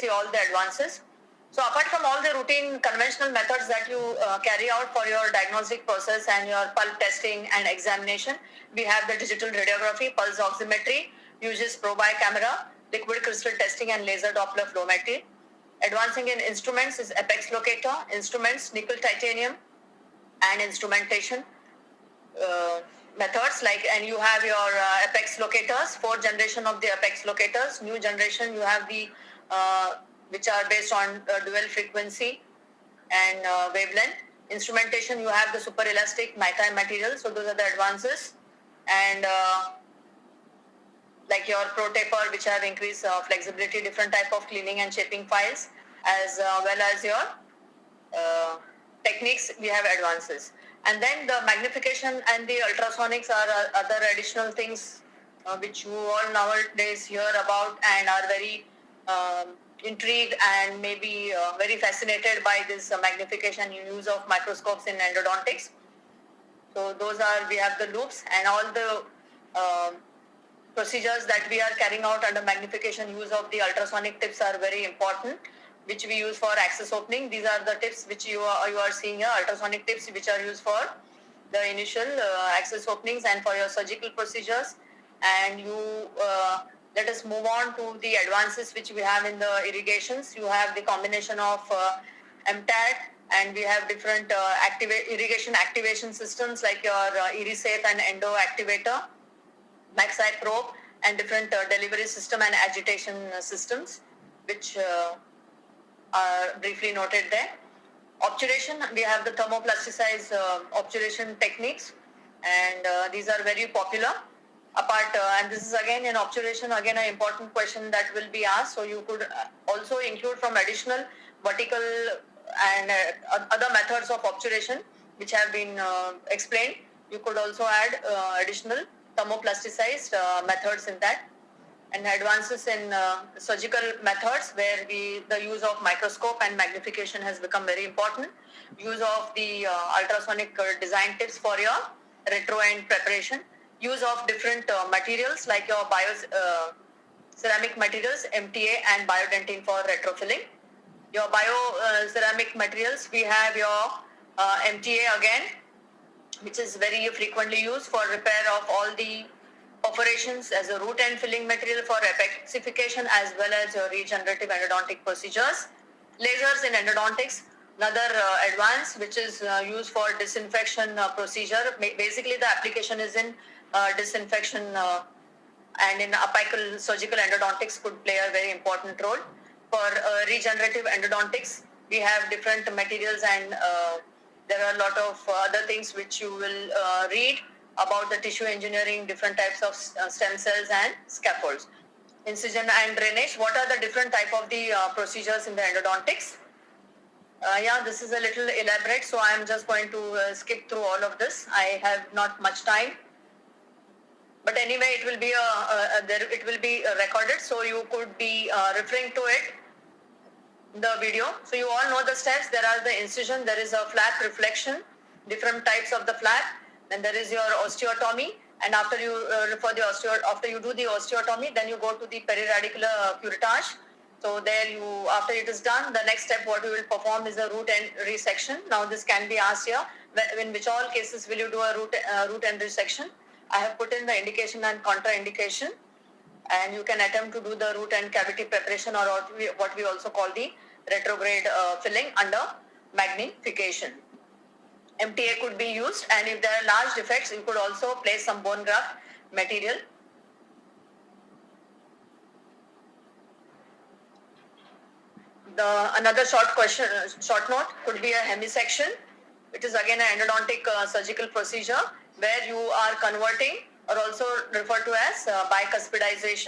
see all the advances. So apart from all the routine conventional methods that you carry out for your diagnostic process and your pulp testing and examination, we have the digital radiography, pulse oximetry, uses probe camera, liquid crystal testing and laser Doppler flowmetry. Advancing in instruments is apex locator, instruments, nickel titanium and instrumentation. Methods and you have your apex locators, 4th generation of the apex locators. New generation you have the which are based on dual frequency and wavelength. Instrumentation you have the super elastic nitride material, so those are the advances. And like your pro taper, which have increased flexibility, different type of cleaning and shaping files, as well as your techniques, we have advances. And then the magnification and the ultrasonics are other additional things which you all nowadays hear about and are very intrigued and maybe very fascinated by this magnification use of microscopes in endodontics. So those are, we have the loops and all the procedures that we are carrying out under magnification use of the ultrasonic tips are very important, which we use for access opening. These are the tips which you are seeing here, ultrasonic tips which are used for the initial access openings and for your surgical procedures. And you let us move on to the advances which we have in the irrigations. You have the combination of MTAT, and we have different irrigation activation systems like your Irisafe and Endo activator, MaxEye probe, and different delivery system and agitation systems, which are briefly noted there. Obturation, we have the thermoplasticized obturation techniques, and these are very popular. And this is again in obturation, again an important question that will be asked. So you could also include from additional vertical and other methods of obturation which have been explained. You could also add additional thermoplasticized methods in that. And advances in surgical methods where the use of microscope and magnification has become very important. Use of the ultrasonic design tips for your retro end preparation. Use of different materials like your ceramic materials, MTA and biodentine for retrofilling. Your ceramic materials, we have your MTA again, which is very frequently used for repair of all the perforations as a root end filling material for epexification as well as your regenerative endodontic procedures. Lasers in endodontics, another advance which is used for disinfection procedure. Basically the application is in disinfection and in apical surgical endodontics could play a very important role. For regenerative endodontics, we have different materials and there are a lot of other things which you will read about the tissue engineering, different types of stem cells and scaffolds. Incision and drainage, what are the different type of the procedures in the endodontics? This is a little elaborate, so I am just going to skip through all of this. I have not much time. But anyway, it will be recorded, so you could be referring to it, the video. So you all know the steps. There are the incision, there is a flap reflection, different types of the flap. Then there is your osteotomy, and after you do the osteotomy, then you go to the periradicular curettage. So there after it is done, the next step what you will perform is a root end resection. Now this can be asked here, in which all cases will you do a root end resection? I have put in the indication and contraindication, and you can attempt to do the root end cavity preparation or what we also call the retrograde filling under magnification. MTA could be used, and if there are large defects, you could also place some bone graft material. Another short note could be a hemisection. It is again an endodontic surgical procedure where you are converting, or also referred to as bicuspidization.